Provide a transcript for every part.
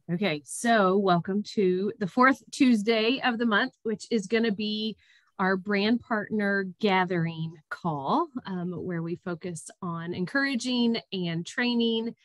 Okay, so welcome to the fourth Tuesday of the month, which is going to be our brand partner gathering call, where we focus on encouraging and training,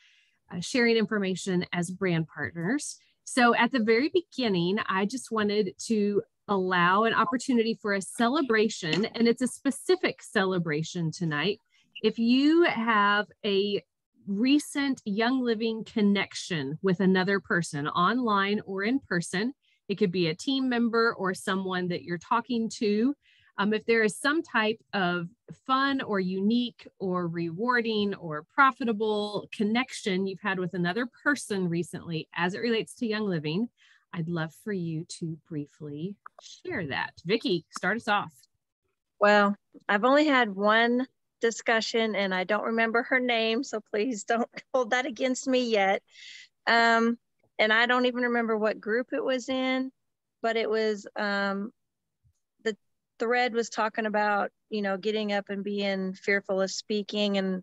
sharing information as brand partners. So at the very beginning, I just wanted to allow an opportunity for a celebration, and it's a specific celebration tonight. If you have a recent Young Living connection with another person online or in person, it could be a team member or someone that you're talking to. If there is some type of fun or unique or rewarding or profitable connection you've had with another person recently as it relates to Young Living, I'd love for you to briefly share that. Vicki, start us off. Well, I've only had one discussion and I don't remember her name, so please don't hold that against me yet. And I don't even remember what group it was in, but it was the thread was talking about, getting up and being fearful of speaking and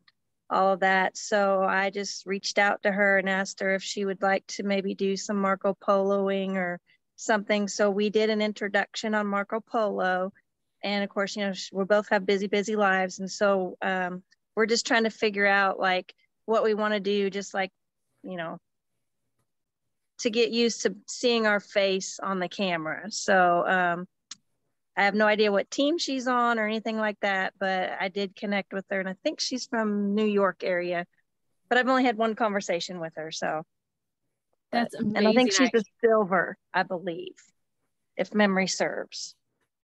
all of that. So I just reached out to her and asked her if she would like to maybe do some Marco Poloing or something. So we did an introduction on Marco Polo. And of course, we both have busy lives. And so we're just trying to figure out like what we want to do, just like, to get used to seeing our face on the camera. So I have no idea what team she's on or anything like that, but I did connect with her and I think she's from New York area, but I've only had one conversation with her. So that's amazing. And I think she's a silver, I believe, if memory serves.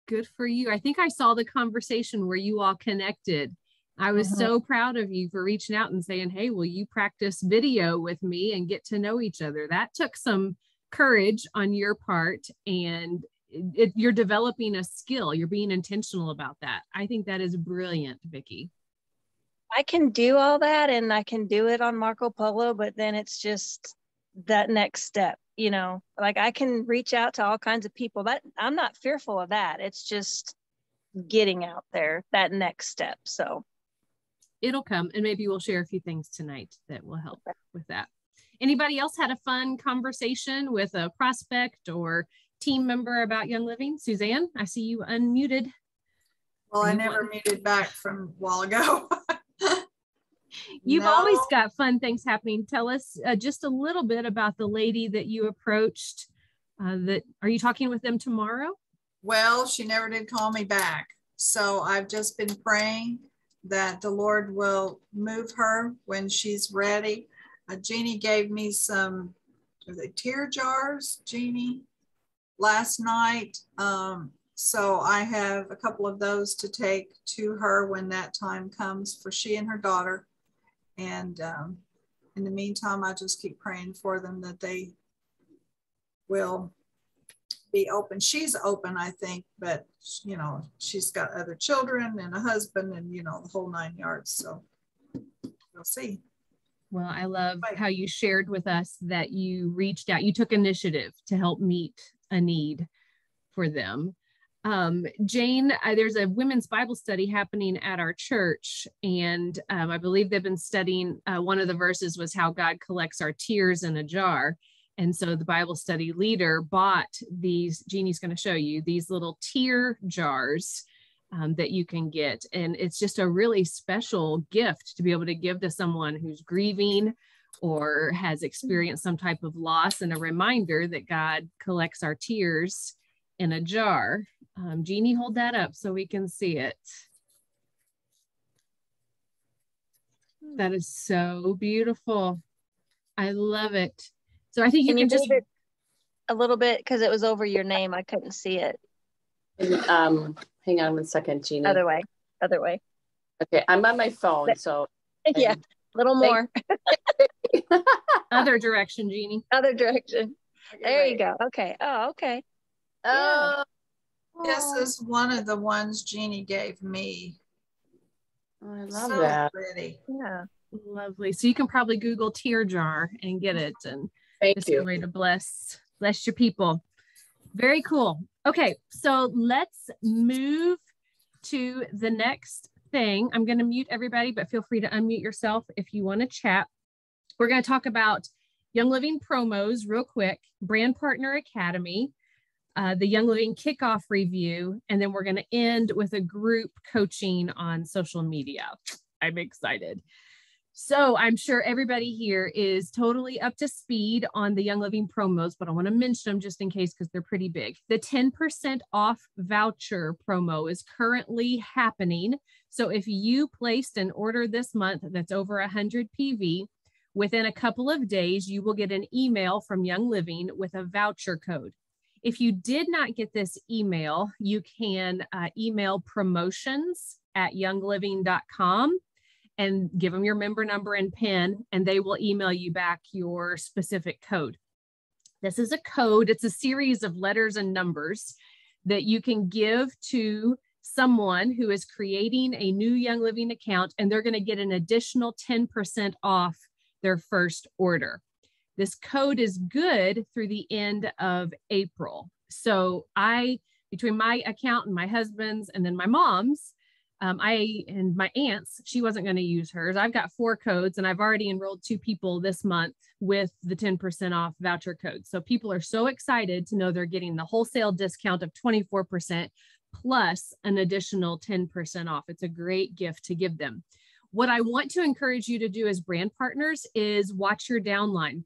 Good for you. I think I saw the conversation where you all connected. I was so proud of you for reaching out and saying, hey, will you practice video with me and get to know each other? That took some courage on your part, and you're developing a skill. You're being intentional about that. I think that is brilliant, Vicki. I can do all that and I can do it on Marco Polo, but then it's just that next step. Like I can reach out to all kinds of people. That I'm not fearful of that. It's just getting out there, that next step. So it'll come, and maybe we'll share a few things tonight that will help with that. Anybody else had a fun conversation with a prospect or team member about Young Living? Suzanne, I see you unmuted. Well, I never muted back from a while ago. You've always got fun things happening. Tell us just a little bit about the lady that you approached. Are you talking with them tomorrow? Well, she never did call me back. So I've just been praying that the Lord will move her when she's ready. Jeannie gave me some, are they tear jars, Jeannie, last night. So I have a couple of those to take to her when that time comes for she and her daughter. And in the meantime, I just keep praying for them that they will be open. She's open, I think, but she's got other children and a husband and, the whole 9 yards. So we'll see. Well, I love how you shared with us that you reached out, you took initiative to help meet a need for them. Jane, there's a women's Bible study happening at our church, and I believe they've been studying, one of the verses was how God collects our tears in a jar. And so the Bible study leader bought these, Jeannie's going to show you, these little tear jars that you can get. And it's just a really special gift to be able to give to someone who's grieving or has experienced some type of loss, and a reminder that God collects our tears in a jar. Jeannie, hold that up so we can see it. That is so beautiful. I love it. So I think you can just move it a little bit because it was over your name. I couldn't see it. Hang on 1 second, Jeannie. Other way. Okay, I'm on my phone, so yeah, a little more. Other direction, Jeannie. Other direction. Okay, there you go. Okay. Oh, okay. Oh, yeah. This is one of the ones Jeannie gave me. Oh, I love that. Pretty. Yeah. Lovely. So you can probably Google tear jar and get it. And thank you. A way to bless your people. Very cool. Okay, so let's move to the next thing. I'm going to mute everybody, but feel free to unmute yourself if you want to chat. We're going to talk about Young Living promos real quick, Brand Partner Academy, the Young Living Kickoff Review, and then we're going to end with a group coaching on social media. I'm excited. So I'm sure everybody here is totally up to speed on the Young Living promos, but I want to mention them just in case because they're pretty big. The 10% off voucher promo is currently happening. So if you placed an order this month that's over 100 PV, within a couple of days, you will get an email from Young Living with a voucher code. If you did not get this email, you can email promotions@youngliving.com and give them your member number and PIN, and they will email you back your specific code. This is a code. It's a series of letters and numbers that you can give to someone who is creating a new Young Living account, and they're going to get an additional 10% off their first order. This code is good through the end of April. So between my account and my husband's and then my mom's, and my aunt's, she wasn't going to use hers. I've got 4 codes and I've already enrolled 2 people this month with the 10% off voucher code. So people are so excited to know they're getting the wholesale discount of 24% plus an additional 10% off. It's a great gift to give them. What I want to encourage you to do as brand partners is watch your downline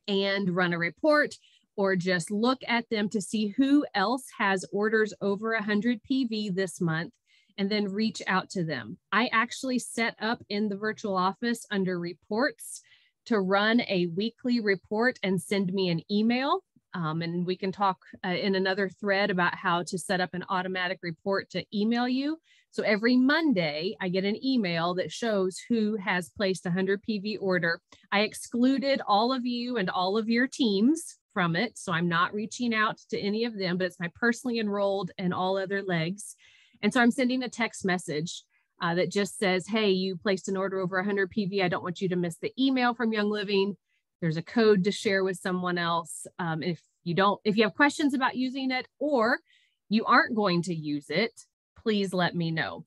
and run a report or just look at them to see who else has orders over 100 PV this month, and then reach out to them. I actually set up in the virtual office under reports to run a weekly report and send me an email. And we can talk in another thread about how to set up an automatic report to email you. So every Monday, I get an email that shows who has placed a 100 PV order. I excluded all of you and all of your teams from it. So I'm not reaching out to any of them, but it's my personally enrolled and all other legs. And so I'm sending a text message that just says, hey, you placed an order over 100 PV. I don't want you to miss the email from Young Living. There's a code to share with someone else. If you have questions about using it or you aren't going to use it, please let me know.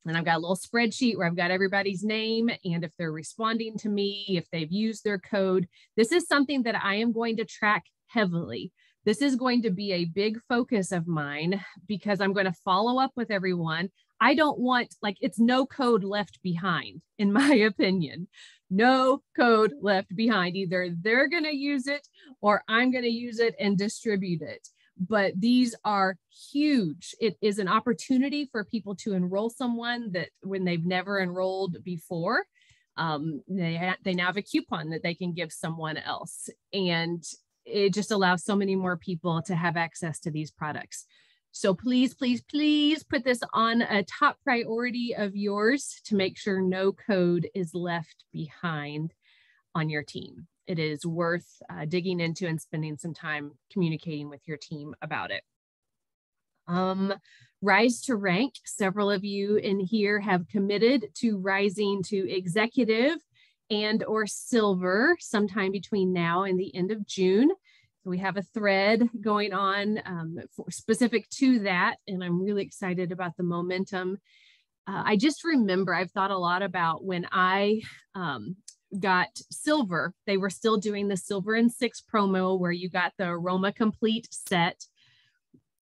And I've got a little spreadsheet where I've got everybody's name and if they're responding to me, if they've used their code. This is something that I am going to track heavily. This is going to be a big focus of mine because I'm going to follow up with everyone. I don't want, it's no code left behind, in my opinion. No code left behind. Either they're going to use it or I'm going to use it and distribute it. But these are huge. It is an opportunity for people to enroll someone that when they've never enrolled before, they now have a coupon that they can give someone else. And it just allows so many more people to have access to these products. So please, please, please put this on a top priority of yours to make sure no code is left behind on your team. It is worth digging into and spending some time communicating with your team about it. Rise to rank. Several of you in here have committed to rising to executive and or silver sometime between now and the end of June. So we have a thread going on specific to that, and I'm really excited about the momentum. I just remember I've thought a lot about when I got silver. They were still doing the silver and 6 promo where you got the Aroma Complete set.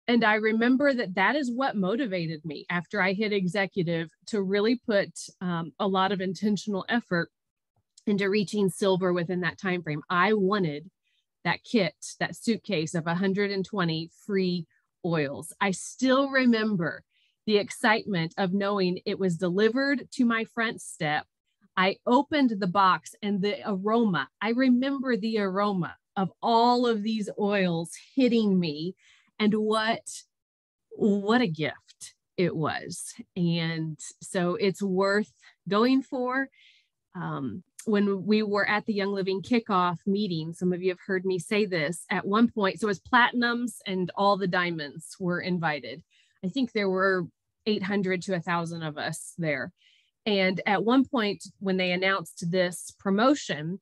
And I remember that is what motivated me after I hit executive to really put a lot of intentional effort into reaching silver within that time frame. I wanted that kit, that suitcase of 120 free oils. I still remember the excitement of knowing it was delivered to my front step. I opened the box and the aroma, I remember the aroma of all of these oils hitting me, and what a gift it was. And so it's worth going for. When we were at the Young Living kickoff meeting, some of you have heard me say this at one point. So it was platinums and all the diamonds were invited. I think there were 800 to 1,000 of us there. And at one point when they announced this promotion,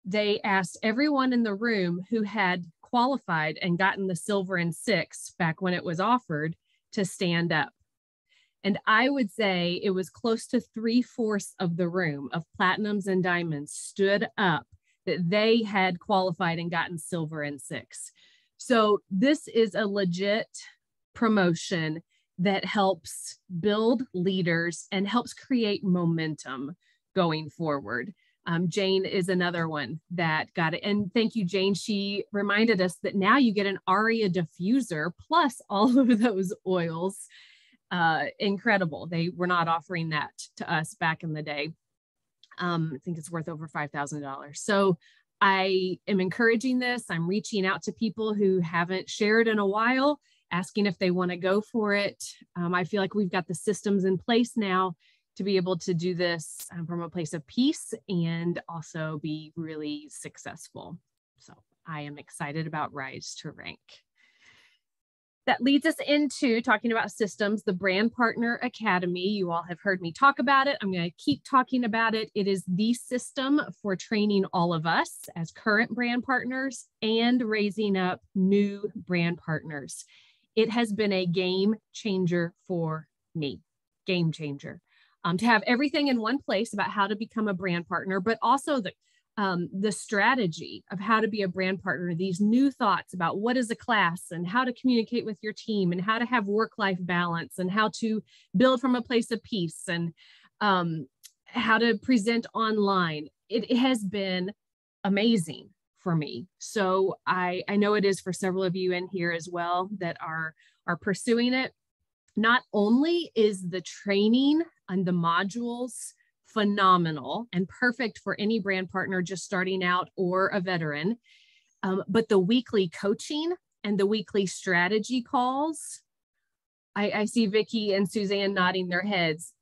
they asked everyone in the room who had qualified and gotten the silver and 6 back when it was offered to stand up. And I would say it was close to 3/4 of the room of platinums and diamonds stood up that they had qualified and gotten silver in 6. So this is a legit promotion that helps build leaders and helps create momentum going forward. Jane is another one that got it. And thank you, Jane. She reminded us that now you get an ARIA diffuser plus all of those oils. Incredible. They were not offering that to us back in the day. I think it's worth over $5,000. So I am encouraging this. I'm reaching out to people who haven't shared in a while, asking if they want to go for it. I feel like we've got the systems in place now to be able to do this from a place of peace and also be really successful. So I am excited about Rise to Rank. That leads us into talking about systems, the Brand Partner Academy. You all have heard me talk about it. I'm going to keep talking about it. It is the system for training all of us as current brand partners and raising up new brand partners. It has been a game changer for me, game changer. To have everything in one place about how to become a brand partner, but also the strategy of how to be a brand partner, these new thoughts about what is a class and how to communicate with your team and how to have work-life balance and how to build from a place of peace and how to present online. It has been amazing for me. So I know it is for several of you in here as well that are pursuing it. Not only is the training and the modules phenomenal and perfect for any brand partner just starting out or a veteran, but the weekly coaching and the weekly strategy calls, I see Vicki and Suzanne nodding their heads.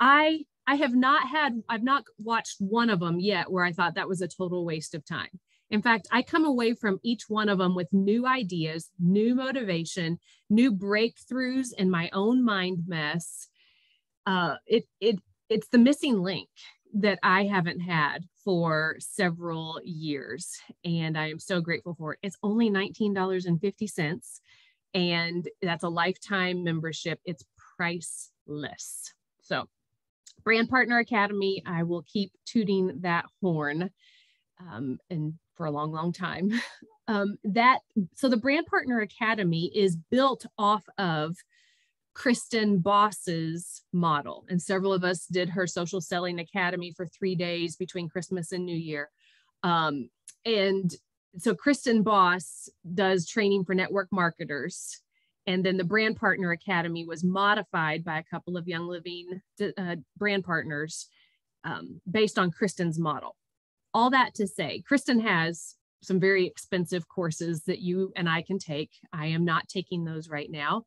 I've not watched one of them yet where I thought that was a total waste of time. In fact, I come away from each one of them with new ideas, new motivation, new breakthroughs in my own mind mess. It's the missing link that I haven't had for several years, and I am so grateful for it. It's only $19.50, and that's a lifetime membership. It's priceless. So, Brand Partner Academy, I will keep tooting that horn. And for a long, long time. So the Brand Partner Academy is built off of Kristen Boss's model. And several of us did her Social Selling Academy for 3 days between Christmas and New Year. And so Kristen Boss does training for network marketers. And then the Brand Partner Academy was modified by a couple of Young Living brand partners based on Kristen's model. All that to say, Kristen has some very expensive courses that you and I can take. I am not taking those right now,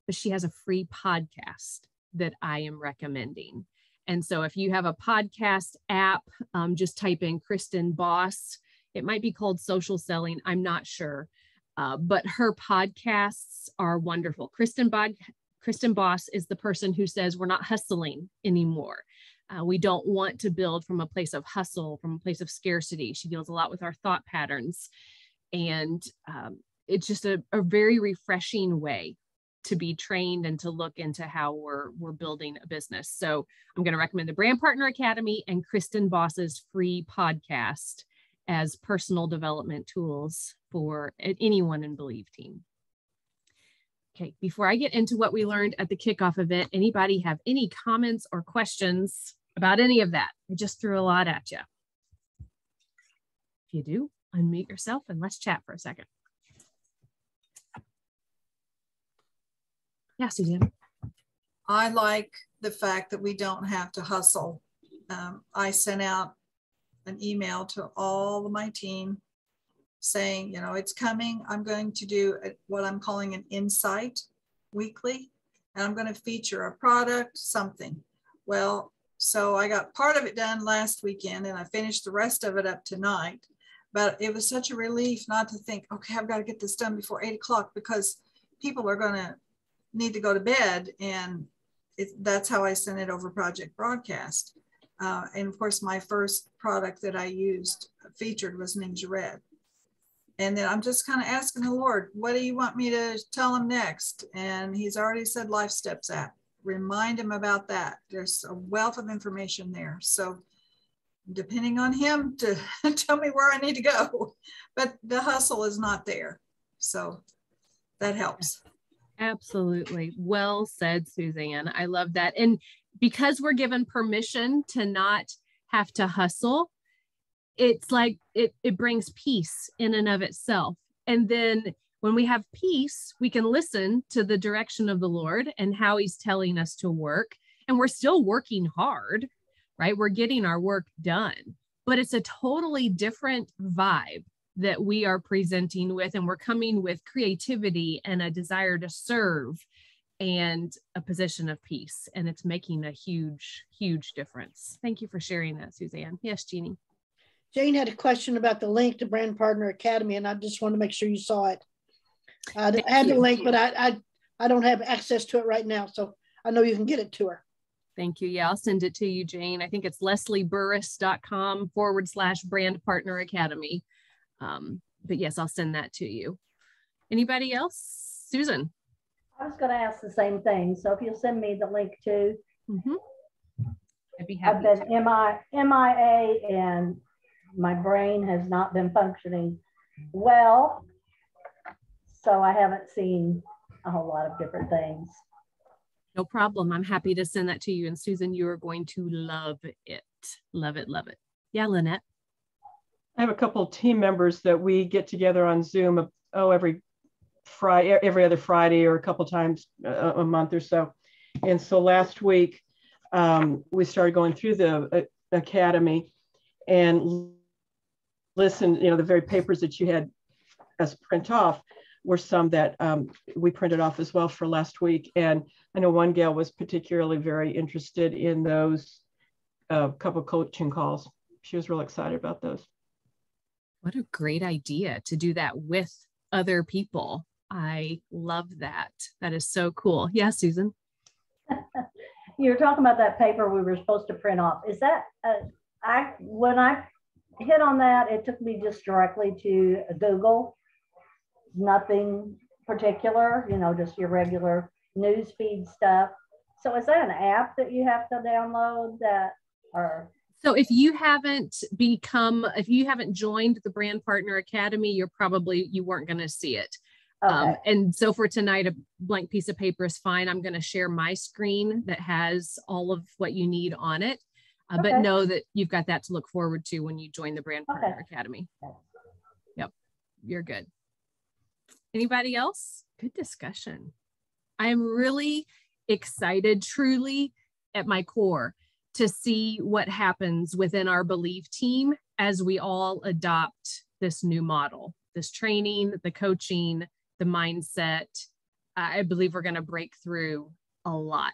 but she has a free podcast that I am recommending. And so if you have a podcast app, just type in Kristen Boss. It might be called Social Selling. I'm not sure, but her podcasts are wonderful. Kristen Boss is the person who says we're not hustling anymore. We don't want to build from a place of hustle, from a place of scarcity. She deals a lot with our thought patterns. And it's just a very refreshing way to be trained and to look into how we're building a business. So I'm going to recommend the Brand Partner Academy and Kristen Boss's free podcast as personal development tools for anyone in Believe team. Okay, before I get into what we learned at the kickoff event, anybody have any comments or questions about any of that? I just threw a lot at you. If you do, unmute yourself and let's chat for a second. Yeah, Suzanne. I like the fact that we don't have to hustle. I sent out an email to all of my team saying, it's coming. I'm going to do what I'm calling an insight weekly, and I'm going to feature a product, something. Well, so I got part of it done last weekend and I finished the rest of it up tonight, but it was such a relief not to think, okay, I've got to get this done before 8 o'clock because people are going to need to go to bed. And that's how I sent it over Project Broadcast. And of course, my first product that I used featured was Ninja Red. And then I'm just kind of asking the Lord, what do you want me to tell him next? And he's already said Life Steps app. Remind him about that. There's a wealth of information there. So depending on him to tell me where I need to go. But the hustle is not there. So that helps. Absolutely. Well said, Suzanne. I love that. And because we're given permission to not have to hustle, it's like it brings peace in and of itself. And then when we have peace, we can listen to the direction of the Lord and how he's telling us to work. And we're still working hard, right? We're getting our work done, but it's a totally different vibe that we are presenting with. And we're coming with creativity and a desire to serve and a position of peace. And it's making a huge, huge difference. Thank you for sharing that, Suzanne. Yes, Jeannie. Jane had a question about the link to Brand Partner Academy, and I just want to make sure you saw it. I had the link, but I don't have access to it right now. So I know you can get it to her. Thank you. Yeah, I'll send it to you, Jane. I think it's leslieburris.com/Brand Partner Academy. But yes, I'll send that to you. Anybody else? Susan. I was going to ask the same thing. So if you'll send me the link too. I'd be happy. I've been MIA and my brain has not been functioning well. So I haven't seen a whole lot of different things. No problem. I'm happy to send that to you. And Susan, you are going to love it. Love it. Love it. Yeah, Lynette. I have a couple of team members that we get together on Zoom every other Friday or a couple times a month or so. And so last week we started going through the academy and listened, the very papers that you had us print off were some that we printed off as well for last week. And I know one gal was particularly very interested in those couple coaching calls. She was real excited about those. What a great idea to do that with other people. I love that. That is so cool. Yeah, Susan. You were talking about that paper we were supposed to print off. Is that, when I hit on that, it took me just directly to Google, nothing particular, just your regular news feed stuff. So is that an app that you have to download that, or? So if you haven't joined the Brand Partner Academy, you weren't going to see it. Okay. And so for tonight, a blank piece of paper is fine. I'm going to share my screen that has all of what you need on it. Okay. But know that you've got that to look forward to when you join the Brand Partner Academy. Yep, you're good. Anybody else? Good discussion. I am really excited, truly at my core, to see what happens within our Believe team as we all adopt this new model, this training, the coaching, the mindset. I believe we're going to break through a lot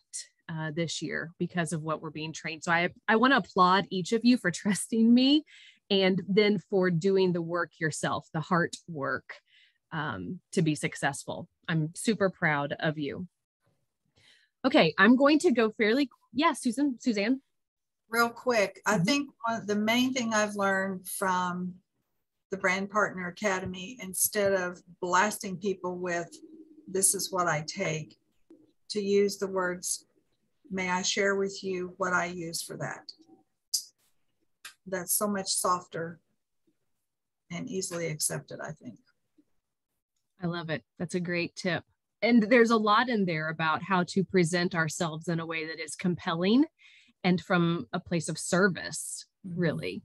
this year because of what we're being trained. So I want to applaud each of you for trusting me and then for doing the work yourself, the heart work to be successful. I'm super proud of you. Okay, I'm going to go Suzanne. Real quick, I think the main thing I've learned from the Brand Partner Academy, instead of blasting people with, this is what I take, to use the words, may I share with you what I use for that? That's so much softer and easily accepted, I think. I love it. That's a great tip. And there's a lot in there about how to present ourselves in a way that is compelling and from a place of service, really.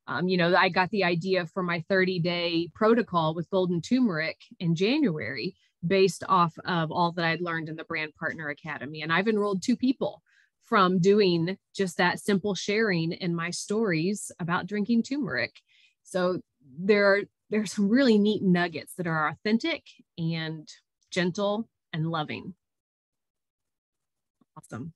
I got the idea for my 30-day protocol with golden turmeric in January based off of all that I'd learned in the Brand Partner Academy. And I've enrolled 2 people from doing just that simple sharing in my stories about drinking turmeric. So there's some really neat nuggets that are authentic and gentle and loving. Awesome.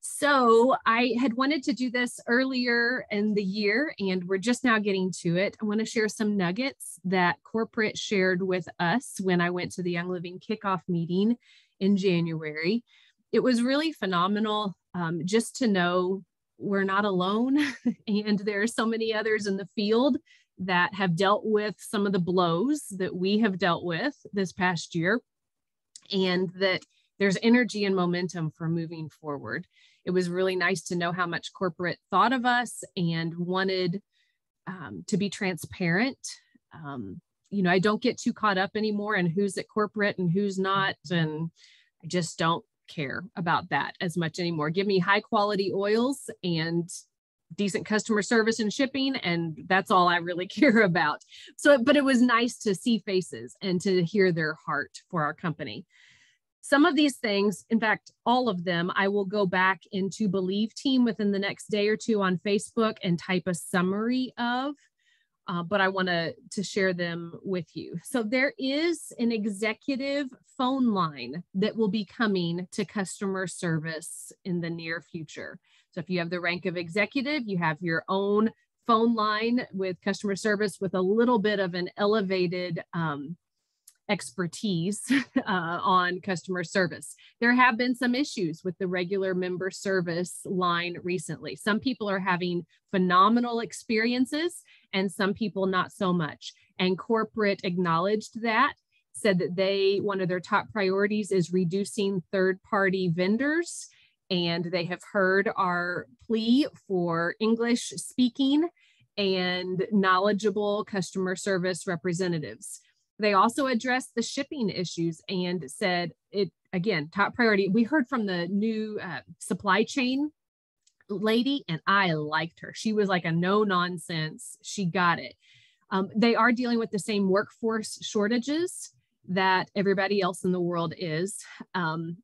So I had wanted to do this earlier in the year, and we're just now getting to it. I want to share some nuggets that corporate shared with us when I went to the Young Living kickoff meeting in January. It was really phenomenal just to know we're not alone, and there are so many others in the field that have dealt with some of the blows that we have dealt with this past year, and that there's energy and momentum for moving forward. it was really nice to know how much corporate thought of us and wanted to be transparent. You know, I don't get too caught up anymore in who's at corporate and who's not. And I just don't care about that as much anymore. Give me high quality oils and decent customer service and shipping, and that's all I really care about. So, but it was nice to see faces and to hear their heart for our company. Some of these things, in fact, all of them, I will go back into Believe Team within the next day or two on Facebook and type a summary of, but I want to share them with you. So there is an executive phone line that will be coming to customer service in the near future. So if you have the rank of executive, you have your own phone line with customer service with a little bit of an elevated expertise on customer service. There have been some issues with the regular member service line recently. Some people are having phenomenal experiences and some people not so much. And corporate acknowledged that, said that one of their top priorities is reducing third-party vendors. And they have heard our plea for English speaking and knowledgeable customer service representatives. They also addressed the shipping issues and said it, again, top priority. We heard from the new supply chain lady and I liked her. She was like a no nonsense. She got it. They are dealing with the same workforce shortages that everybody else in the world is,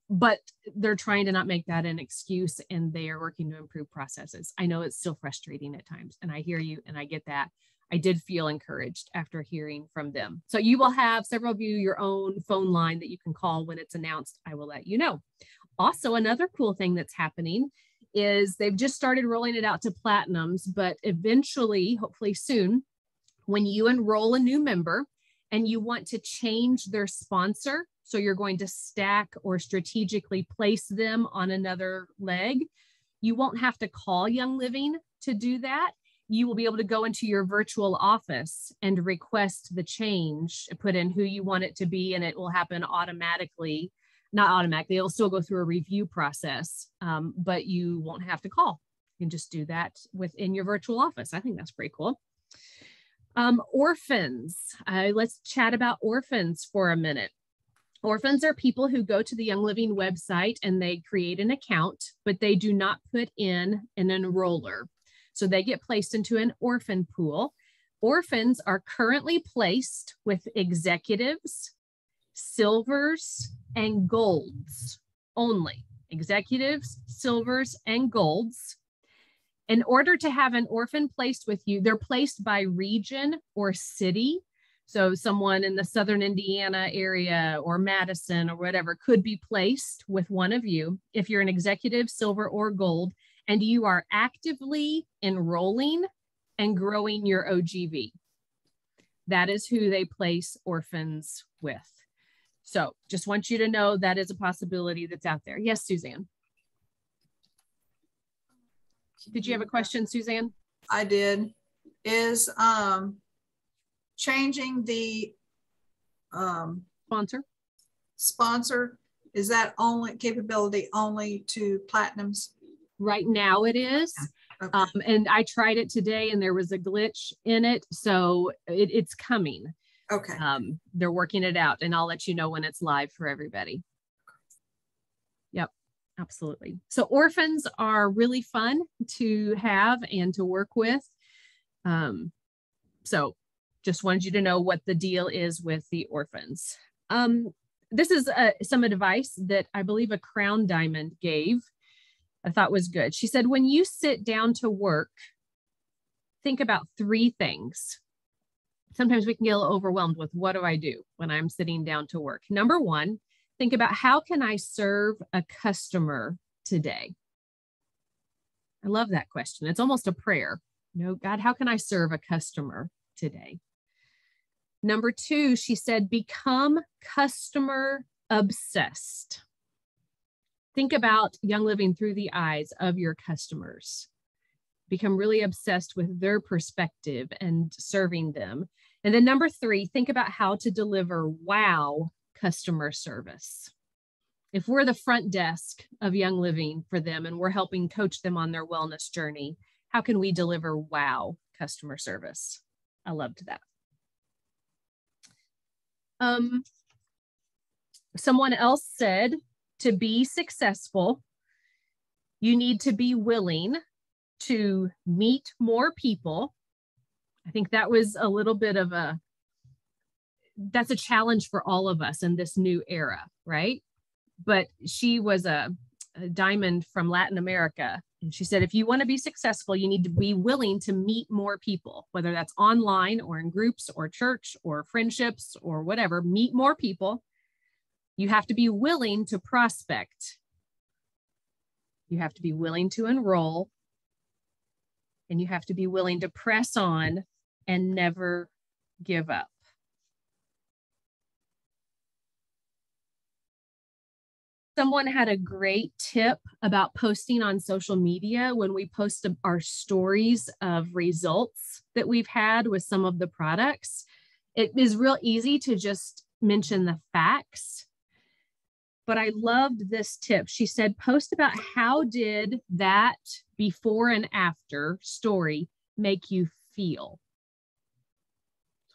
but they're trying to not make that an excuse, and they are working to improve processes. I know it's still frustrating at times, and I hear you and I get that. I did feel encouraged after hearing from them. So you will have, several of you, your own phone line that you can call when it's announced. I will let you know. Also, another cool thing that's happening is they've just started rolling it out to platinums, but eventually, hopefully soon, when you enroll a new member and you want to change their sponsor, so you're going to stack or strategically place them on another leg, you won't have to call Young Living to do that. You will be able to go into your virtual office and request the change, put in who you want it to be, and it will happen automatically. Not automatically, it'll still go through a review process, but you won't have to call. You can just do that within your virtual office. I think that's pretty cool. Orphans. Let's chat about orphans for a minute. Orphans are people who go to the Young Living website and they create an account, but they do not put in an enroller. So they get placed into an orphan pool. Orphans are currently placed with executives, silvers, and golds only. Executives, silvers, and golds. In order to have an orphan placed with you, they're placed by region or city. So someone in the Southern Indiana area or Madison or whatever could be placed with one of you if you're an executive, silver, or gold, and you are actively enrolling and growing your OGV. That is who they place orphans with. So just want you to know that is a possibility that's out there. Yes, Suzanne. Did you have a question, Suzanne? I did. Is changing the sponsor, is that only capability only to platinums? Right now it is. Okay. And I tried it today and there was a glitch in it. So it's coming. Okay. They're working it out and I'll let you know when it's live for everybody. Yep, absolutely. So orphans are really fun to have and to work with. So just wanted you to know what the deal is with the orphans. This is some advice that I believe a Crown Diamond gave. I thought was good. She said, when you sit down to work, think about 3 things. Sometimes we can get a little overwhelmed with what do I do when I'm sitting down to work? Number 1, think about how can I serve a customer today? I love that question. It's almost a prayer. You know, God, how can I serve a customer today? Number 2, she said, become customer obsessed. Think about Young Living through the eyes of your customers. Become really obsessed with their perspective and serving them. And then number 3, think about how to deliver wow customer service. if we're the front desk of Young Living for them and we're helping coach them on their wellness journey, how can we deliver wow customer service? I loved that. Someone else said, to be successful, you need to be willing to meet more people. I think that was a little bit of that's a challenge for all of us in this new era, right? But she was a diamond from Latin America. And she said, if you want to be successful, you need to be willing to meet more people, whether that's online or in groups or church or friendships or whatever, meet more people. You have to be willing to prospect. You have to be willing to enroll. And you have to be willing to press on and never give up. Someone had a great tip about posting on social media when we post our stories of results that we've had with some of the products. It is real easy to just mention the facts, but I loved this tip. She said, post about how did that before and after story make you feel?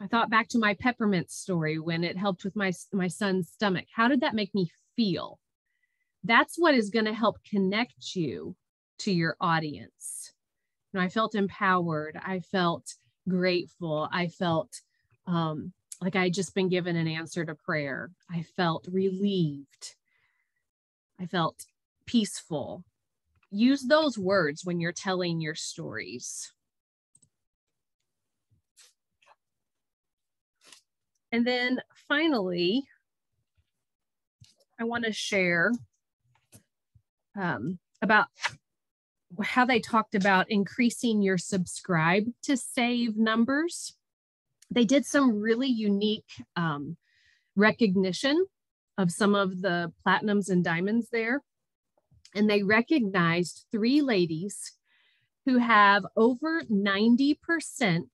I thought back to my peppermint story when it helped with my son's stomach. How did that make me feel? That's what is going to help connect you to your audience. And I felt empowered. I felt grateful. I felt like I had just been given an answer to prayer. I felt relieved. I felt peaceful. Use those words when you're telling your stories. And then finally, I want to share about how they talked about increasing your subscribe to save numbers. They did some really unique recognition of some of the platinums and diamonds there. And they recognized 3 ladies who have over 90%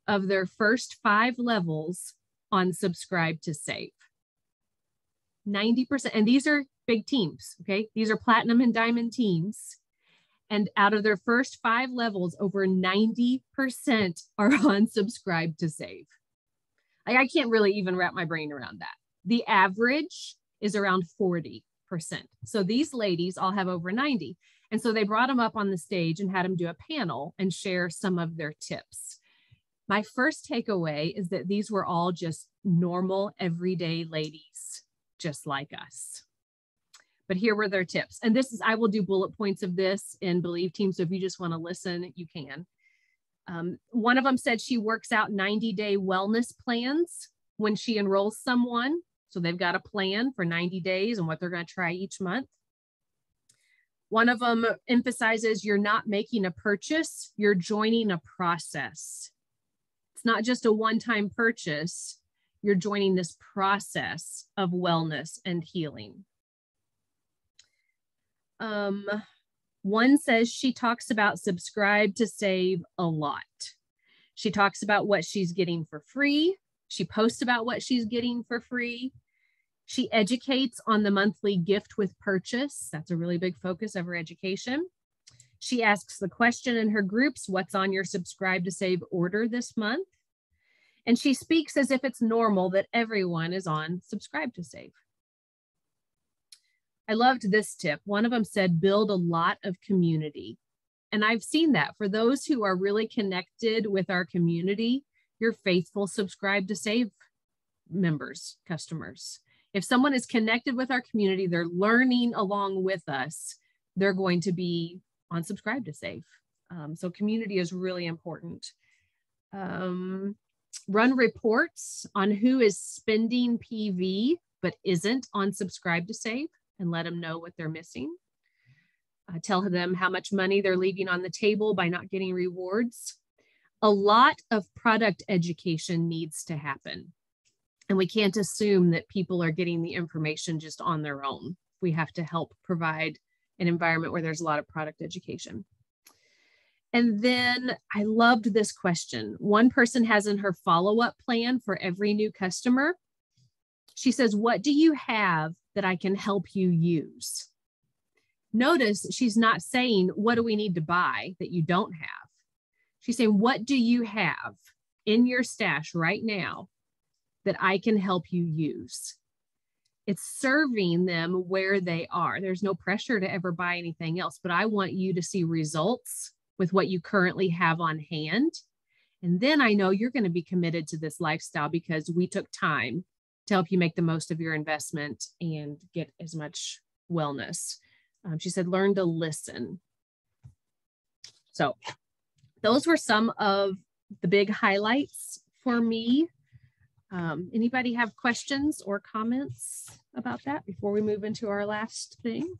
of their first 5 levels on subscribe to save. 90%. And these are big teams, okay? These are platinum and diamond teams. And out of their first 5 levels, over 90% are on subscribe to save. I can't really even wrap my brain around that. The average is around 40%. So these ladies all have over 90. And so they brought them up on the stage and had them do a panel and share some of their tips. My first takeaway is that these were all just normal, everyday ladies, just like us. But here were their tips. And this is, I will do bullet points of this in Believe Team. So if you just want to listen, you can. One of them said she works out 90-day wellness plans when she enrolls someone. So they've got a plan for 90 days and what they're going to try each month. One of them emphasizes you're not making a purchase, you're joining a process. It's not just a one-time purchase, you're joining this process of wellness and healing. One says she talks about subscribe to save a lot. She talks about what she's getting for free. She posts about what she's getting for free. She educates on the monthly gift with purchase. That's a really big focus of her education. She asks the question in her groups, what's on your subscribe to save order this month? And she speaks as if it's normal that everyone is on subscribe to save. I loved this tip. One of them said, build a lot of community. And I've seen that for those who are really connected with our community, you're faithful subscribe to save members, customers. If someone is connected with our community, they're learning along with us, they're going to be on subscribe to save. So community is really important. Run reports on who is spending PV but isn't on subscribe to save, and let them know what they're missing. Tell them how much money they're leaving on the table by not getting rewards. A lot of product education needs to happen. And we can't assume that people are getting the information just on their own. We have to help provide an environment where there's a lot of product education. And then I loved this question. One person has in her follow-up plan for every new customer. She says, what do you have that I can help you use. Notice she's not saying, what do we need to buy that you don't have? She's saying, what do you have in your stash right now that I can help you use? It's serving them where they are. There's no pressure to ever buy anything else, but I want you to see results with what you currently have on hand. And then I know you're going to be committed to this lifestyle because we took time to help you make the most of your investment and get as much wellness. She said, learn to listen. So those were some of the big highlights for me. Anybody have questions or comments about that before we move into our last thing?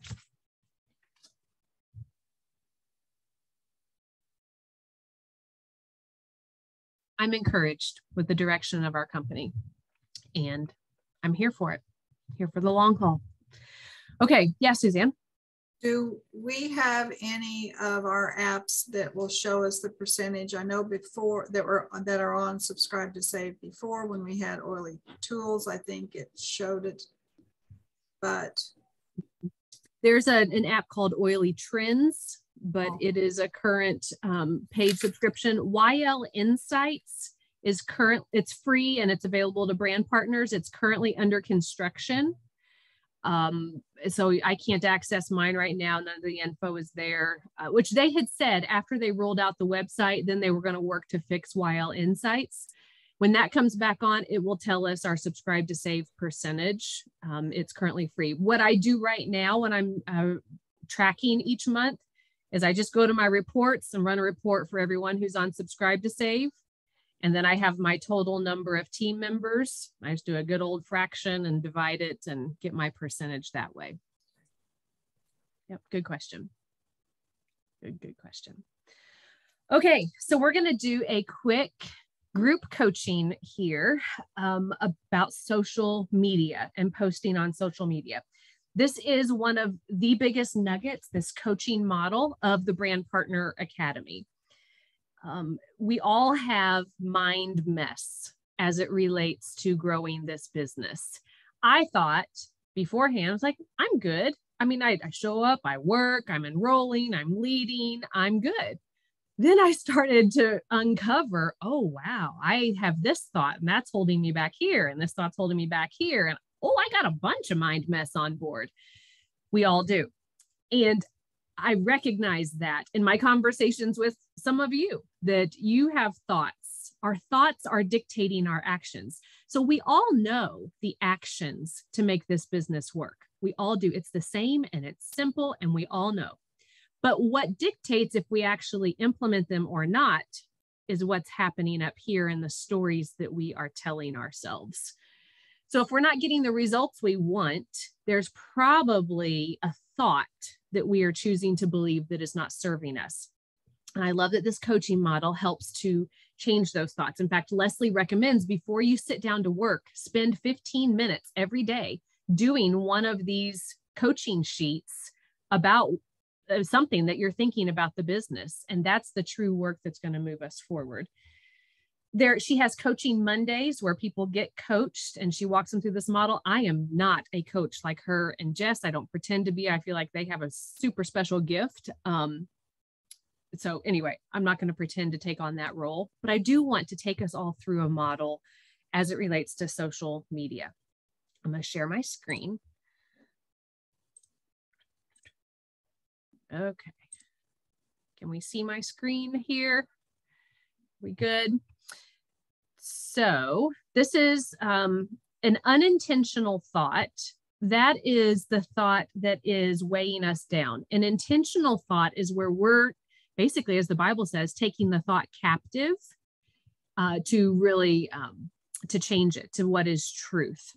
I'm encouraged with the direction of our company, and I'm here for it, here for the long haul. Okay, yeah, Suzanne. Do we have any of our apps that will show us the percentage? I know before that are on Subscribe to Save before, when we had Oily Tools, I think it showed it, but there's an app called Oily Trends, but it is a current paid subscription. YL Insights is it's free and it's available to brand partners. It's currently under construction. So I can't access mine right now. None of the info is there, which they had said after they rolled out the website, then they were going to work to fix YL Insights. When that comes back on, it will tell us our Subscribe to Save percentage. It's currently free. What I do right now when I'm tracking each month is I just go to my reports and run a report for everyone who's on Subscribe to Save. And then I have my total number of team members. I just do a good old fraction and divide it and get my percentage that way. Yep, good question. Good question. Okay, so we're going to do a quick group coaching here about social media and posting on social media. This is one of the biggest nuggets, this coaching model of the Brand Partner Academy. We all have mind mess as it relates to growing this business. I thought beforehand, I was like, I'm good. I mean, I show up, I work, I'm enrolling, I'm leading, I'm good. Then I started to uncover, oh, wow, I have this thought and that's holding me back here. And this thought's holding me back here. And oh, I got a bunch of mind mess on board. We all do. And I recognize that in my conversations with some of you, that you have thoughts. Our thoughts are dictating our actions. So we all know the actions to make this business work. We all do. It's the same and it's simple and we all know. But what dictates if we actually implement them or not is what's happening up here in the stories that we are telling ourselves. So if we're not getting the results we want, there's probably a thought that we are choosing to believe that is not serving us. And I love that this coaching model helps to change those thoughts. In fact, Leslie recommends before you sit down to work, spend 15 minutes every day doing one of these coaching sheets about something that you're thinking about the business. And that's the true work that's going to move us forward. She has coaching Mondays where people get coached and she walks them through this model. I am not a coach like her and Jess. I don't pretend to be. I feel like they have a super special gift. So anyway, I'm not going to pretend to take on that role, but I do want to take us all through a model as it relates to social media. I'm going to share my screen. Okay. Can we see my screen here? We good? So this is an unintentional thought. That is the thought that is weighing us down. An intentional thought is where we're basically, as the Bible says, taking the thought captive to really to change it to what is truth.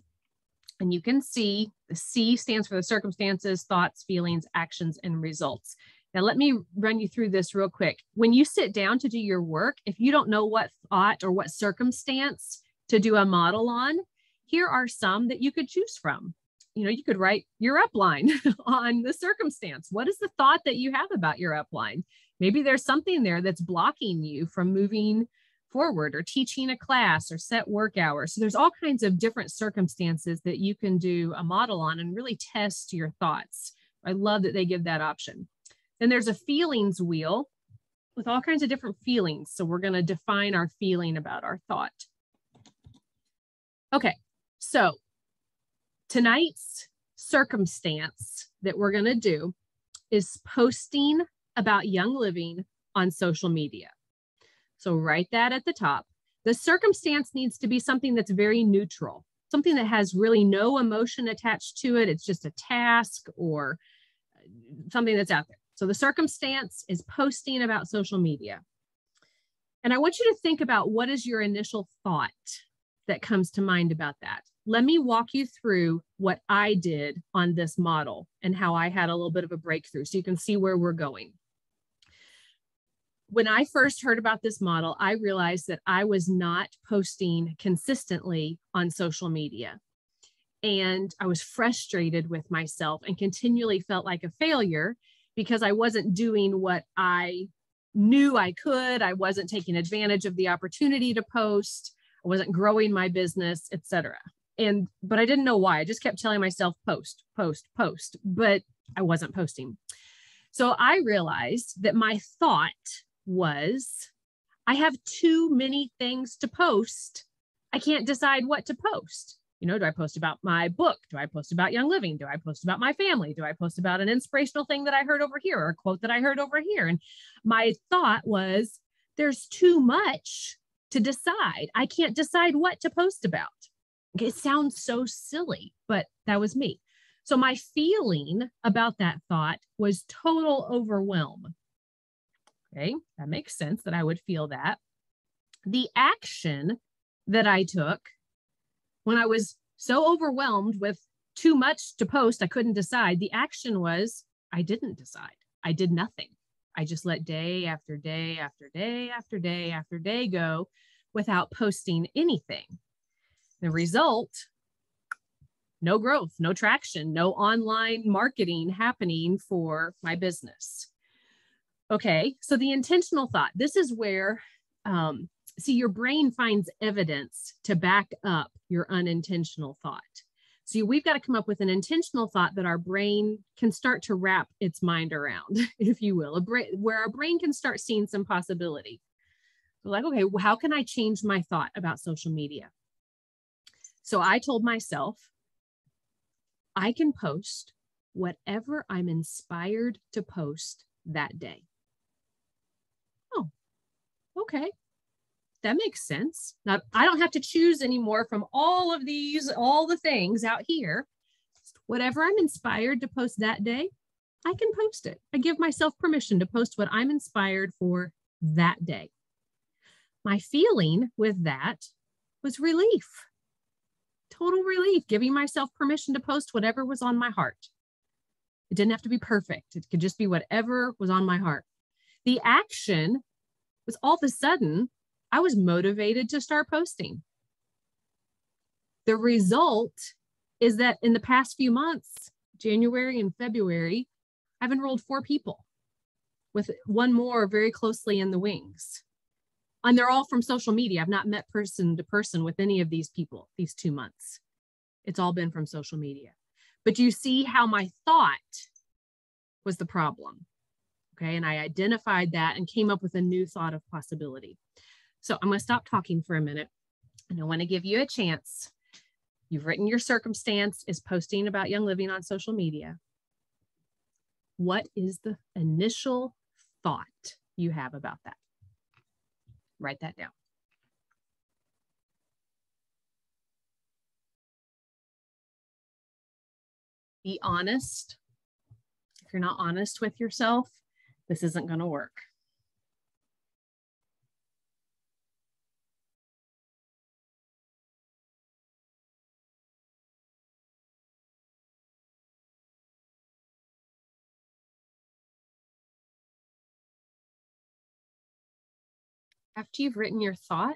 And you can see the C stands for the circumstances, thoughts, feelings, actions, and results. Now, let me run you through this real quick. When you sit down to do your work, if you don't know what thought or what circumstance to do a model on, here are some that you could choose from. You know, you could write your upline on the circumstance. What is the thought that you have about your upline? Maybe there's something there that's blocking you from moving forward, or teaching a class, or set work hours. So there's all kinds of different circumstances that you can do a model on and really test your thoughts. I love that they give that option. Then there's a feelings wheel with all kinds of different feelings. So we're going to define our feeling about our thought. Okay, so tonight's circumstance that we're going to do is posting about Young Living on social media. So write that at the top. The circumstance needs to be something that's very neutral, something that has really no emotion attached to it. It's just a task or something that's out there. So the circumstance is posting about social media. And I want you to think about, what is your initial thought that comes to mind about that? Let me walk you through what I did on this model and how I had a little bit of a breakthrough so you can see where we're going. When I first heard about this model, I realized that I was not posting consistently on social media. And I was frustrated with myself and continually felt like a failure because I wasn't doing what I knew I could. I wasn't taking advantage of the opportunity to post. I wasn't growing my business, etc. But I didn't know why. I just kept telling myself, post, post, post, but I wasn't posting. So I realized that my thought was, I have too many things to post. I can't decide what to post. You know, do I post about my book? Do I post about Young Living? Do I post about my family? Do I post about an inspirational thing that I heard over here or a quote that I heard over here? And my thought was, there's too much to decide. I can't decide what to post about. It sounds so silly, but that was me. So my feeling about that thought was total overwhelm. Okay, that makes sense that I would feel that. The action that I took when I was so overwhelmed with too much to post, I couldn't decide. The action was, I didn't decide. I did nothing. I just let day after day after day after day after day go without posting anything. The result, no growth, no traction, no online marketing happening for my business. Okay, so the intentional thought, this is where, see, your brain finds evidence to back up your unintentional thought. So we've got to come up with an intentional thought that our brain can start to wrap its mind around, if you will, where our brain can start seeing some possibility. So like, okay, well, how can I change my thought about social media? So I told myself, I can post whatever I'm inspired to post that day. Oh, okay. That makes sense. Now, I don't have to choose anymore from all of these, all the things out here. Whatever I'm inspired to post that day, I can post it. I give myself permission to post what I'm inspired for that day. My feeling with that was relief. Total relief, giving myself permission to post whatever was on my heart. It didn't have to be perfect. It could just be whatever was on my heart. The action was all of a sudden, I was motivated to start posting. The result is that in the past few months, January and February, I've enrolled 4 people, with one more very closely in the wings. And they're all from social media. I've not met person to person with any of these people these 2 months. It's all been from social media. But you see how my thought was the problem. Okay, and I identified that and came up with a new thought of possibility. So I'm going to stop talking for a minute, and I want to give you a chance. You've written your circumstance is posting about Young Living on social media. What is the initial thought you have about that? Write that down. Be honest. If you're not honest with yourself, this isn't going to work. After you've written your thought,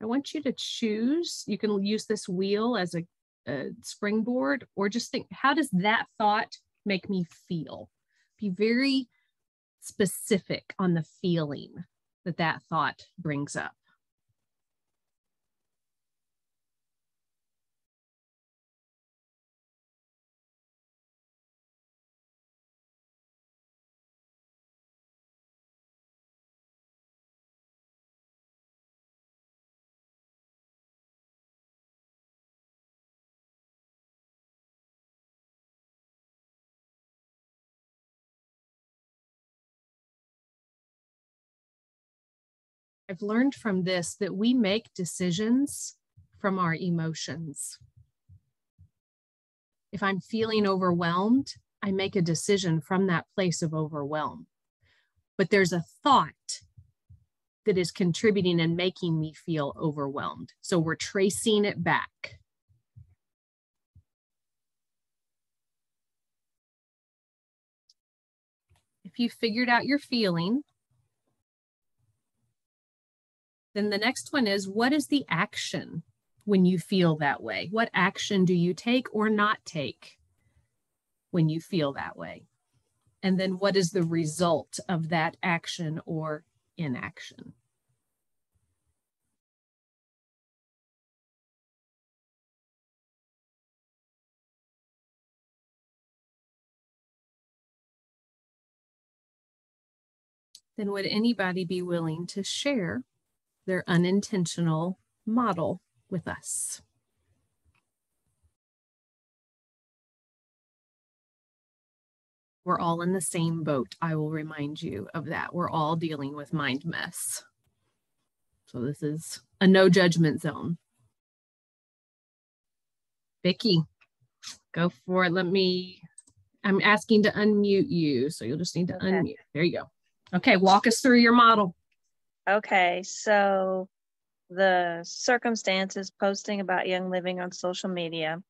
I want you to choose. You can use this wheel as a springboard, or just think, how does that thought make me feel? Be very specific on the feeling that that thought brings up. I've learned from this that we make decisions from our emotions. If I'm feeling overwhelmed, I make a decision from that place of overwhelm. But there's a thought that is contributing and making me feel overwhelmed. So we're tracing it back. If you figured out your feeling, then the next one is, what is the action when you feel that way? What action do you take or not take when you feel that way? And then what is the result of that action or inaction? Then would anybody be willing to share their unintentional model with us? We're all in the same boat. I will remind you of that. We're all dealing with mind mess. So this is a no judgment zone. Vicki, go for it. I'm asking to unmute you. So you'll just need to unmute. There you go. Okay, walk us through your model. Okay, so the circumstances, posting about young living on social media.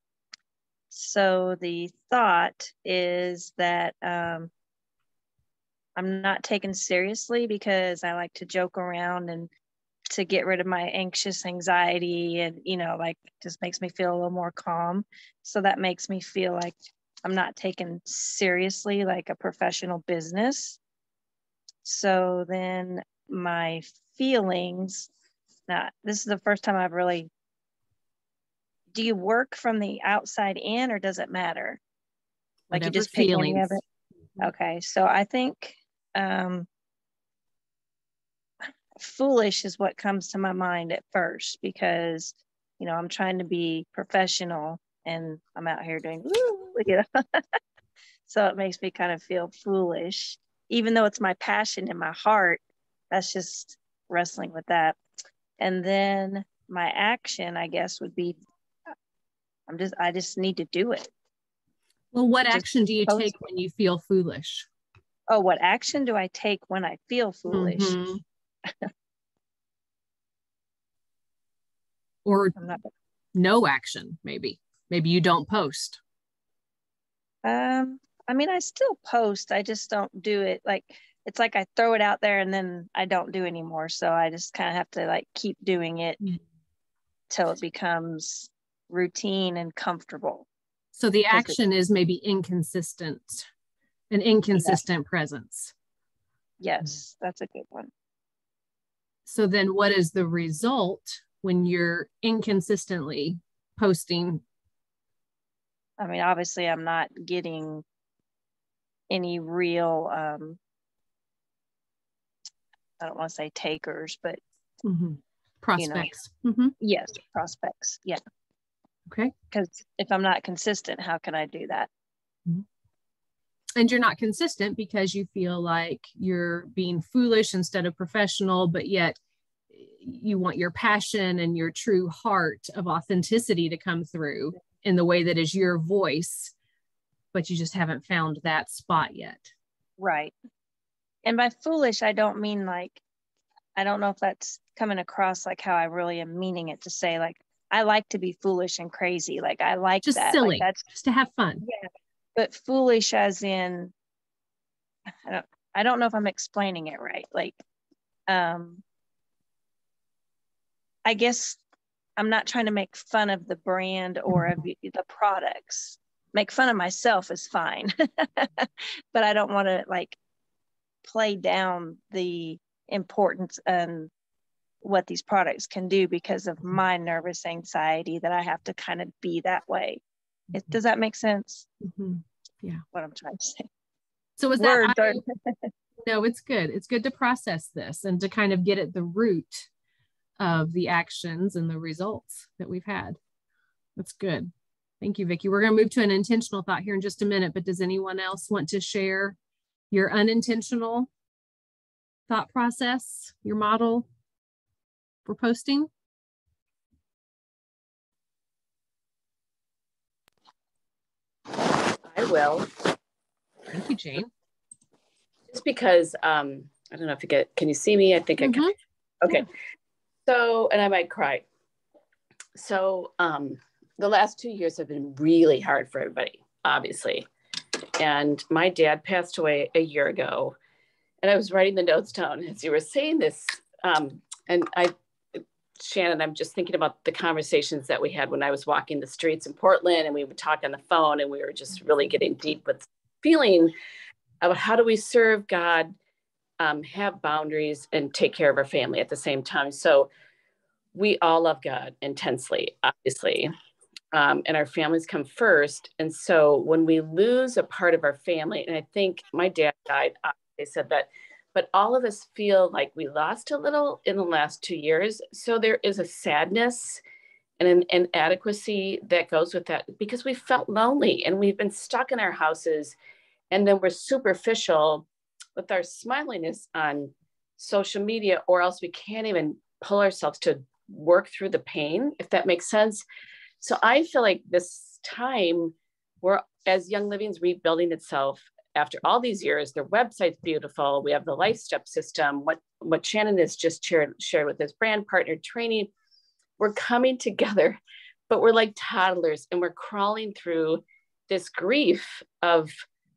So the thought is that I'm not taken seriously because I like to joke around and to get rid of my anxious anxiety, and like just makes me feel a little more calm. So that makes me feel like I'm not taken seriously like a professional business. So then my feelings, now this is the first time I've really, do you work from the outside in or does it matter? Like you just pick any of it? Okay, so I think foolish is what comes to my mind at first, because I'm trying to be professional and I'm out here doing so it makes me kind of feel foolish, even though it's my passion in my heart. That's just wrestling with that. And then my action, I guess, would be I just need to do it. Well, what action do you take when you feel foolish? Oh, what action do I take when I feel foolish? Mm-hmm. Or no action, maybe. Maybe you don't post. I mean, I still post. I just don't do it. Like, it's like I throw it out there and then I don't do anymore. So I just kind of have to like keep doing it till it becomes routine and comfortable. So the action is maybe inconsistent, an inconsistent presence. Yes, that's a good one. So then what is the result when you're inconsistently posting? I mean, obviously I'm not getting any real, I don't want to say takers, but prospects. Yes, prospects. Yeah. Okay. Because if I'm not consistent, how can I do that? And you're not consistent because you feel like you're being foolish instead of professional, but yet you want your passion and your true heart of authenticity to come through in the way that is your voice, but you just haven't found that spot yet. Right. And by foolish, I don't mean like, I don't know if that's coming across like how I really am meaning it, to say like, I like to be foolish and crazy. Like I like just that. Silly, like that's just to have fun. Yeah. But foolish as in, I don't know if I'm explaining it right. Like, I guess I'm not trying to make fun of the brand or of the products. Make fun of myself is fine, but I don't want to like play down the importance and what these products can do because of my nervous anxiety that I have to kind of be that way. Does that make sense? Yeah. What I'm trying to say. So is that, no, it's good. It's good to process this and to kind of get at the root of the actions and the results that we've had. That's good. Thank you, Vicki. We're going to move to an intentional thought here in just a minute, but does anyone else want to share your unintentional thought process, your model? for posting? I will. Thank you, Jane. Just because, I don't know if you can you see me? I think I can. Okay. So, and I might cry. So, the last 2 years have been really hard for everybody, obviously. And my dad passed away a year ago. And I was writing the notes down as you were saying this. Shannon, I'm just thinking about the conversations that we had when I was walking the streets in Portland, and we would talk on the phone, and we were just really getting deep with feeling about how do we serve God, have boundaries, and take care of our family at the same time. So we all love God intensely, obviously, and our families come first. And so when we lose a part of our family, and I think my dad died, they said that, but all of us feel like we lost a little in the last 2 years. So there is a sadness and an inadequacy that goes with that, because we felt lonely and we've been stuck in our houses, and then we're superficial with our smiliness on social media, or else we can't even pull ourselves to work through the pain, if that makes sense. So I feel like this time, we're, as Young Living's rebuilding itself after all these years. Their website's beautiful. We have the Life Step system. What Shannon has just shared with his brand partner training, we're coming together, but we're like toddlers, and we're crawling through this grief of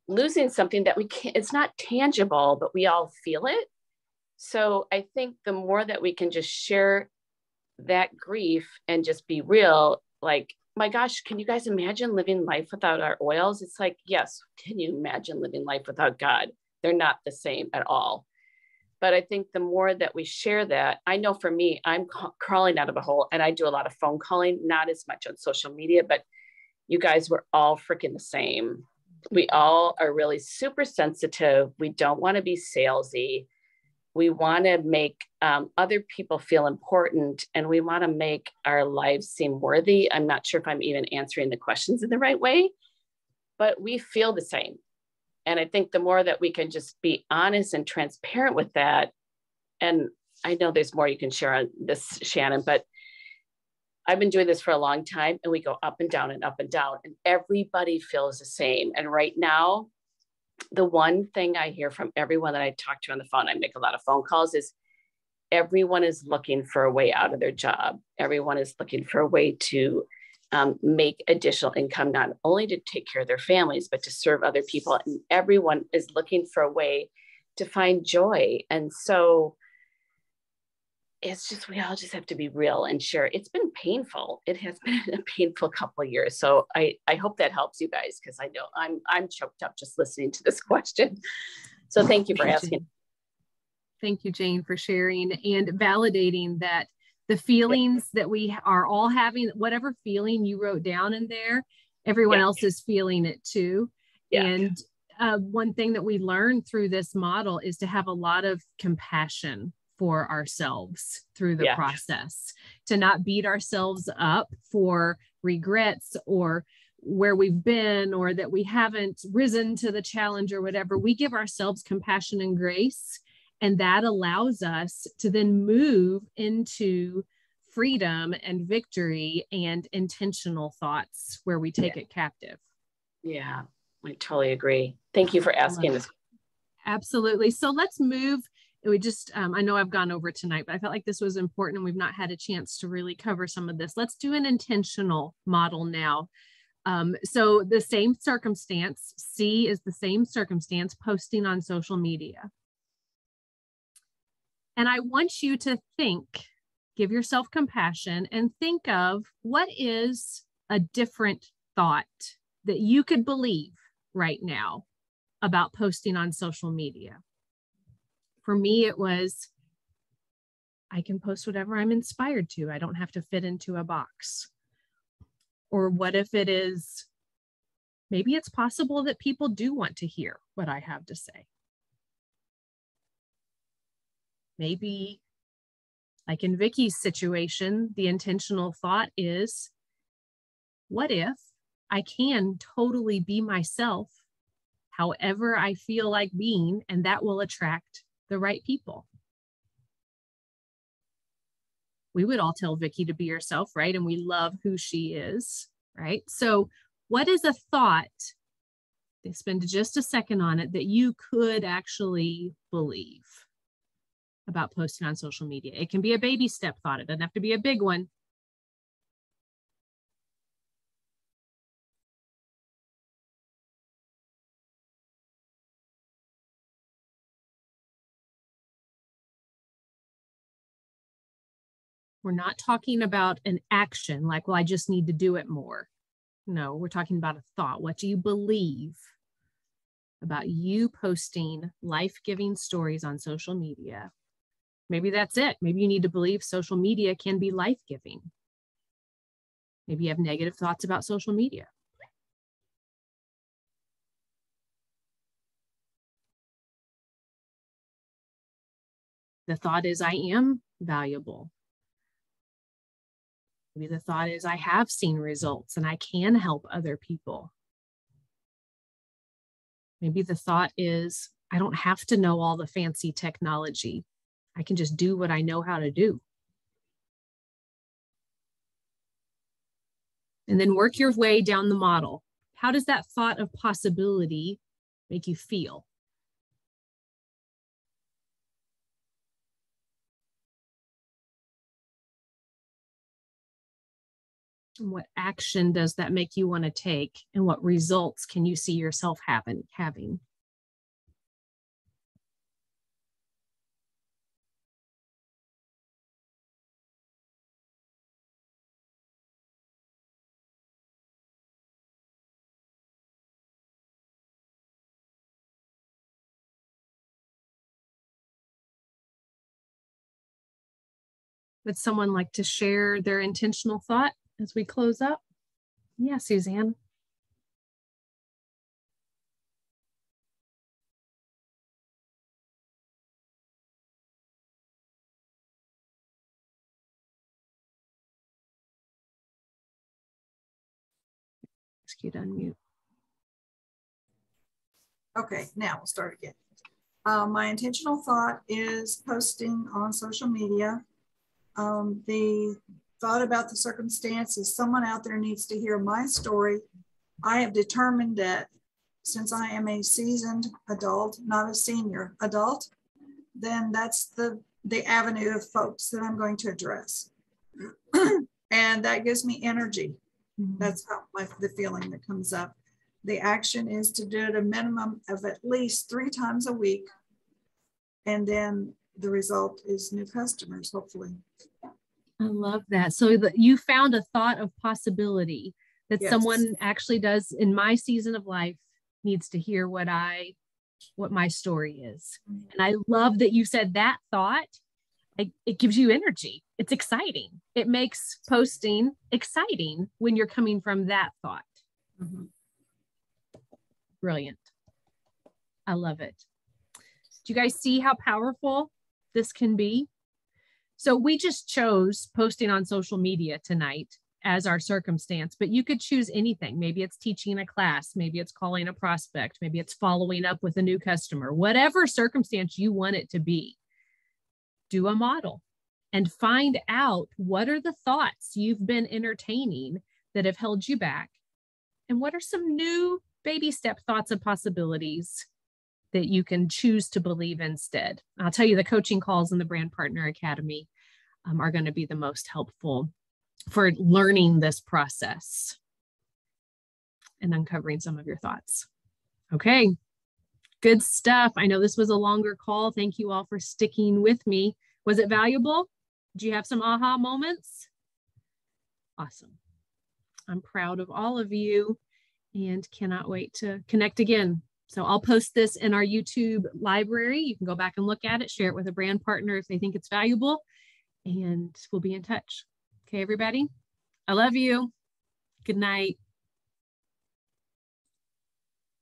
losing something that we can't, it's not tangible, but we all feel it. So I think the more that we can just share that grief and just be real, like, my gosh, can you guys imagine living life without our oils? It's like, yes. Can you imagine living life without God? They're not the same at all. But I think the more that we share that, I know for me, I'm crawling out of a hole, and I do a lot of phone calling, not as much on social media, but you guys were all freaking the same. We all are really super sensitive. We don't want to be salesy. We want to make other people feel important, and we want to make our lives seem worthy. I'm not sure if I'm even answering the questions in the right way, but we feel the same. And I think the more that we can just be honest and transparent with that, and I know there's more you can share on this, Shannon, but I've been doing this for a long time, and we go up and down and up and down, and everybody feels the same. And right now, the one thing I hear from everyone that I talk to on the phone, I make a lot of phone calls, is everyone is looking for a way out of their job. Everyone is looking for a way to make additional income, not only to take care of their families, but to serve other people. And everyone is looking for a way to find joy. And so it's just, we all just have to be real and share. It's been painful. It has been a painful couple of years. So I hope that helps you guys, because I know I'm choked up just listening to this question. So thank you for asking. Thank you, Jane, for sharing and validating that the feelings that we are all having, whatever feeling you wrote down in there, everyone else is feeling it too. And one thing that we learned through this model is to have a lot of compassion for ourselves through the process, to not beat ourselves up for regrets or where we've been, or that we haven't risen to the challenge or whatever. We give ourselves compassion and grace, and that allows us to then move into freedom and victory and intentional thoughts where we take it captive. Yeah, I totally agree. Thank you for asking this. Absolutely. So let's move. We just, I know I've gone over tonight, but I felt like this was important, and we've not had a chance to really cover some of this. Let's do an intentional model now. So the same circumstance, C is the same circumstance, posting on social media. And I want you to think, give yourself compassion, and think of what is a different thought that you could believe right now about posting on social media. For me, it was, I can post whatever I'm inspired to. I don't have to fit into a box. Or what if it is, maybe it's possible that people do want to hear what I have to say. Maybe, like in Vicky's situation, the intentional thought is, what if I can totally be myself, however I feel like being, and that will attract the right people? We would all tell Vicki to be herself, right? And we love who she is, right? So what is a thought, they spend just a second on it, that you could actually believe about posting on social media? It can be a baby step thought. It doesn't have to be a big one. We're not talking about an action like, well, I just need to do it more. No, we're talking about a thought. What do you believe about you posting life-giving stories on social media? Maybe that's it. Maybe you need to believe social media can be life-giving. Maybe you have negative thoughts about social media. The thought is, I am valuable. Maybe the thought is, I have seen results and I can help other people. Maybe the thought is, I don't have to know all the fancy technology. I can just do what I know how to do. And then work your way down the model. How does that thought of possibility make you feel? And what action does that make you want to take? And what results can you see yourself having? Would someone like to share their intentional thought as we close up? Yeah, Suzanne. Ask you to unmute. Okay, now we'll start again. My intentional thought is posting on social media. The thought about the circumstance is someone out there needs to hear my story. I have determined that since I am a seasoned adult, not a senior adult, then that's the avenue of folks that I'm going to address. And that gives me energy. That's how the feeling that comes up. The action is to do it a minimum of at least 3 times a week. And then the result is new customers, hopefully. I love that. So that you found a thought of possibility that someone actually does in my season of life needs to hear what my story is. And I love that you said that thought. It gives you energy. It's exciting. It makes posting exciting when you're coming from that thought. Mm-hmm. Brilliant. I love it. Do you guys see how powerful this can be? So we just chose posting on social media tonight as our circumstance, but you could choose anything. Maybe it's teaching a class, maybe it's calling a prospect, maybe it's following up with a new customer, whatever circumstance you want it to be. Do a model and find out what are the thoughts you've been entertaining that have held you back, and what are some new baby step thoughts and possibilities that you can choose to believe instead. I'll tell you, the coaching calls in the Brand Partner Academy are going to be the most helpful for learning this process and uncovering some of your thoughts. Okay, good stuff. I know this was a longer call. Thank you all for sticking with me. Was it valuable? Did you have some aha moments? Awesome. I'm proud of all of you and cannot wait to connect again. So I'll post this in our YouTube library. You can go back and look at it, share it with a brand partner if they think it's valuable, and we'll be in touch. Okay, everybody? I love you. Good night.